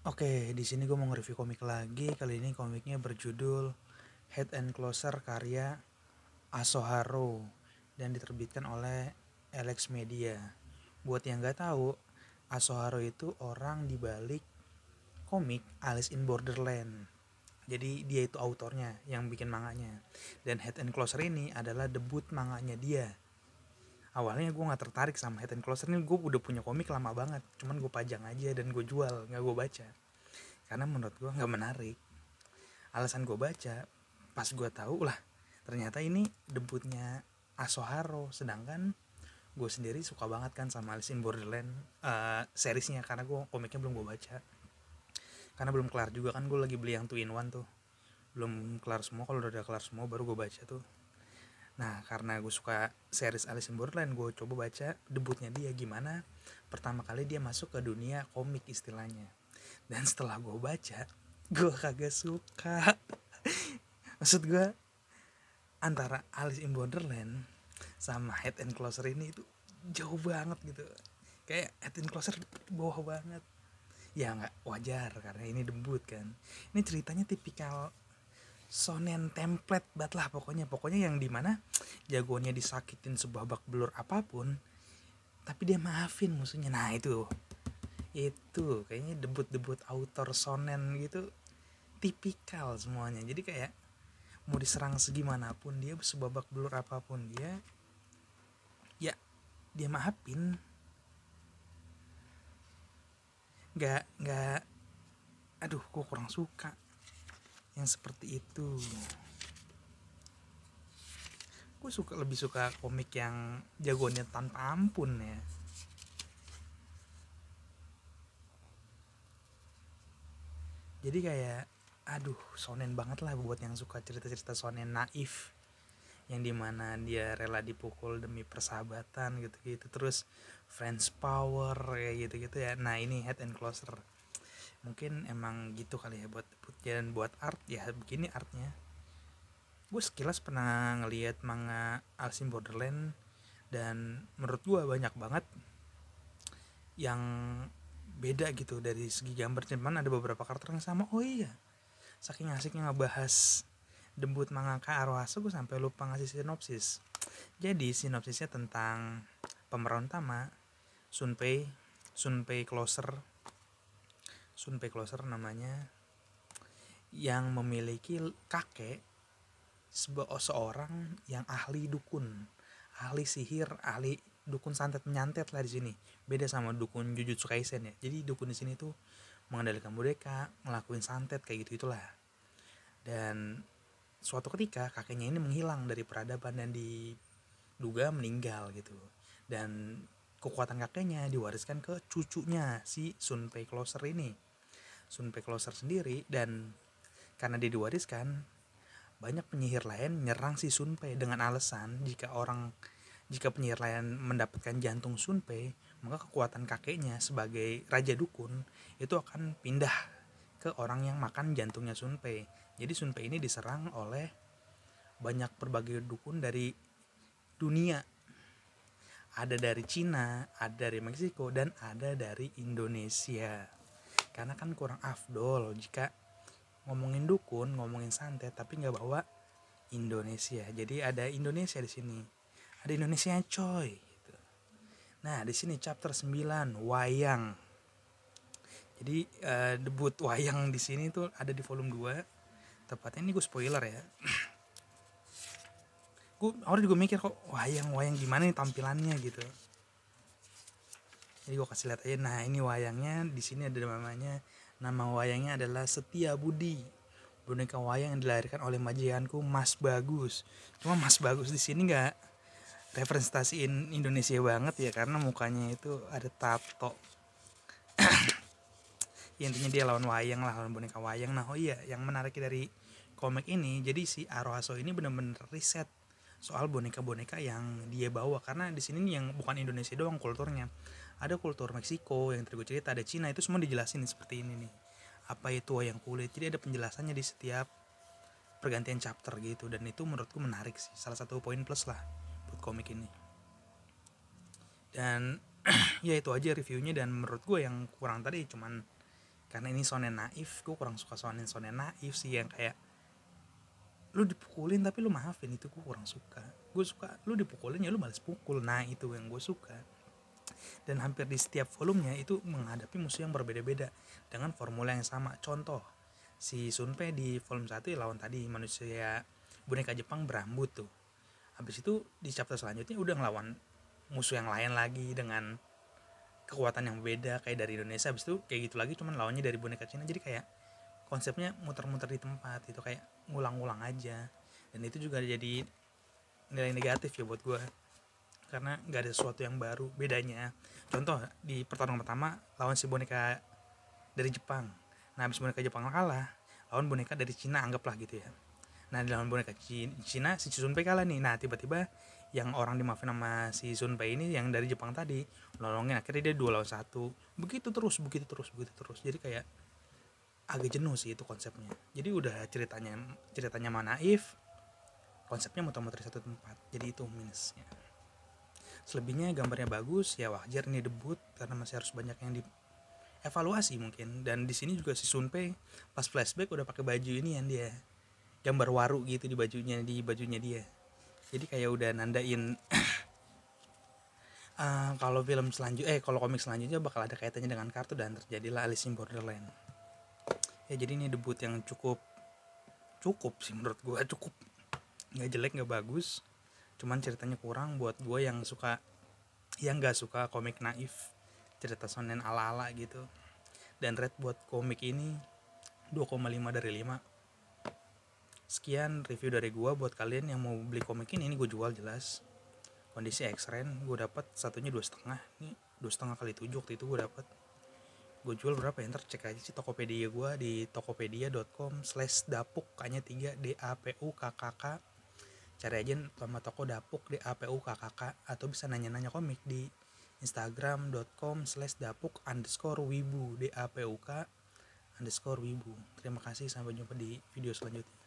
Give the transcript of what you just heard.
Oke, di sini gue mau nge-review komik lagi. Kali ini komiknya berjudul Head and Closer karya Asoharo dan diterbitkan oleh Alex Media. Buat yang nggak tahu, Asoharo itu orang di balik komik Alice in Borderland. Jadi dia itu autornya yang bikin manganya. Dan Head and Closer ini adalah debut manganya dia. Awalnya gue nggak tertarik sama Head and Closer ini, gue udah punya komik lama banget. Cuman gue pajang aja dan gue jual, nggak gue baca. Karena menurut gue nggak menarik. Alasan gue baca, pas gue tahu lah ternyata ini debutnya Asoharo, sedangkan gue sendiri suka banget kan sama Alice in Borderland seriesnya, karena gue komiknya belum gue baca, karena belum kelar juga kan. Gue lagi beli yang 2-in-1 tuh, belum kelar semua. Kalau udah kelar semua baru gue baca tuh. Nah, karena gue suka series Alice in Borderland, gue coba baca debutnya dia gimana pertama kali dia masuk ke dunia komik istilahnya. Dan setelah gue baca, gue kagak suka. Maksud gue, antara Alice in Borderland sama Head and Closer ini itu jauh banget gitu. Kayak Head and Closer bawah banget. Ya nggak wajar karena ini debut kan. Ini ceritanya tipikal shonen template banget lah pokoknya yang dimana jagoannya disakitin sebabak belur apapun, tapi dia maafin musuhnya. Nah itu kayaknya debut author shonen gitu, tipikal semuanya. Jadi kayak mau diserang segimanapun dia, sebabak belur apapun dia, ya dia maafin. Nggak, aduh, gue kurang suka yang seperti itu. Gue lebih suka komik yang jagoannya tanpa ampun ya. Jadi kayak, aduh, shonen banget lah buat yang suka cerita-cerita shonen naif, yang dimana dia rela dipukul demi persahabatan gitu-gitu, terus friends power kayak gitu-gitu ya. Nah ini Head and Closer mungkin emang gitu kali ya, buat dan buat art ya begini artnya. Gue sekilas pernah ngeliat manga Alice in Borderland, dan menurut gue banyak banget yang beda gitu dari segi gambar. Cuman ada beberapa karakter yang sama. Oh iya, saking asiknya ngebahas debut mangaka Arohasu, gue sampai lupa ngasih sinopsis. Jadi sinopsisnya tentang pemeran utama Sunpei Closer namanya, yang memiliki kakek seorang yang ahli dukun, ahli sihir, ahli dukun santet menyantet lah di sini. Beda sama dukun Jujutsu Kaisen ya. Jadi dukun di sini tuh mengendalikan boneka, ngelakuin santet kayak gitu itulah. Dan suatu ketika kakeknya ini menghilang dari peradaban dan diduga meninggal gitu. Dan kekuatan kakeknya diwariskan ke cucunya si Sunpei Closer ini. Sunpei Closer sendiri, dan karena dia diwariskan, banyak penyihir lain menyerang si Sunpei dengan alasan jika penyihir lain mendapatkan jantung Sunpei, maka kekuatan kakeknya sebagai raja dukun itu akan pindah ke orang yang makan jantungnya Sunpei. Jadi Sunpei ini diserang oleh banyak berbagai dukun dari dunia. Ada dari Cina, ada dari Meksiko, dan ada dari Indonesia. Karena kan kurang afdol jika ngomongin dukun, ngomongin santet, tapi nggak bawa Indonesia. Jadi ada Indonesia di sini. Ada Indonesia coy. Nah di sini chapter 9 wayang. Jadi debut wayang di sini tuh ada di volume 2. Tepatnya ini gue spoiler ya. Gue awalnya juga mikir kok wayang gimana nih tampilannya gitu. Jadi gue kasih lihat aja. Nah ini wayangnya, di sini ada namanya. Nama wayangnya adalah Setia Budi, boneka wayang yang dilahirkan oleh majikanku Mas Bagus. Cuma Mas Bagus di sini nggak representasiin Indonesia banget ya, karena mukanya itu ada tato. Ya, intinya dia lawan wayang lah, lawan boneka wayang. Nah oh iya, yang menarik dari komik ini, jadi si Arohaso ini benar-benar riset soal boneka-boneka yang dia bawa, karena di sini nih yang bukan Indonesia doang kulturnya, ada kultur Meksiko yang tadi gue cerita, ada Cina, itu semua dijelasin seperti ini nih, apa itu wayang kulit. Jadi ada penjelasannya di setiap pergantian chapter gitu, dan itu menurutku menarik sih, salah satu poin plus lah buat komik ini. Dan ya itu aja reviewnya, dan menurut gue yang kurang tadi cuman karena ini shonen naif. Gue kurang suka shonen naif sih, yang kayak lu dipukulin tapi lu maafin, itu gue kurang suka. Gue suka lu dipukulin ya lu balas pukul, nah itu yang gue suka. Dan hampir di setiap volumenya itu menghadapi musuh yang berbeda-beda dengan formula yang sama. Contoh, si Sunpei di volume 1 ya lawan tadi manusia boneka Jepang berambut tuh. Habis itu di chapter selanjutnya udah ngelawan musuh yang lain lagi dengan kekuatan yang beda kayak dari Indonesia. Habis itu kayak gitu lagi, cuman lawannya dari boneka Cina. Jadi kayak konsepnya muter-muter di tempat itu, kayak ngulang-ngulang aja. Dan itu juga jadi nilai negatif ya buat gue, karena nggak ada sesuatu yang baru bedanya. Contoh, di pertarungan pertama lawan si boneka dari Jepang, nah habis boneka Jepang kalah lawan boneka dari Cina, anggaplah gitu ya. Nah di lawan boneka Cina si Sunpei kalah nih. Nah tiba-tiba yang orang dimaafin sama si Sunpei ini yang dari Jepang tadi nolongin, akhirnya dia 2 lawan 1. Begitu terus. Jadi kayak agak jenuh sih itu konsepnya. Jadi udah ceritanya naif, konsepnya muter-muter di satu tempat. Jadi itu minusnya. Selebihnya gambarnya bagus, ya wajar ini debut karena masih harus banyak yang dievaluasi mungkin. Dan di sini juga si Sunpei pas flashback udah pakai baju ini yang dia gambar waru gitu di bajunya dia. Jadi kayak udah nandain kalau kalau komik selanjutnya bakal ada kaitannya dengan kartu dan terjadilah Alice in Borderland. Ya jadi ini debut yang cukup sih menurut gue, cukup. Nggak jelek, nggak bagus, cuman ceritanya kurang buat gue yang nggak suka komik naif, cerita shonen ala-ala gitu. Dan rate buat komik ini 2,5 dari 5. Sekian review dari gue. Buat kalian yang mau beli komik ini gue jual jelas. Kondisi X-Ren, gue dapat satunya 2,5. Ini 2,5 kali 7 waktu itu gue dapat. Gue jual berapa ya? Ntar cek aja sih Tokopedia gue di tokopedia.com/dapuk, kayaknya 3 DAPUKKK. Cari aja nama toko Dapuk DAPUKKK, atau bisa nanya-nanya komik di Instagram.com/dapuk_wibu DAPUK_wibu. Terima kasih, sampai jumpa di video selanjutnya.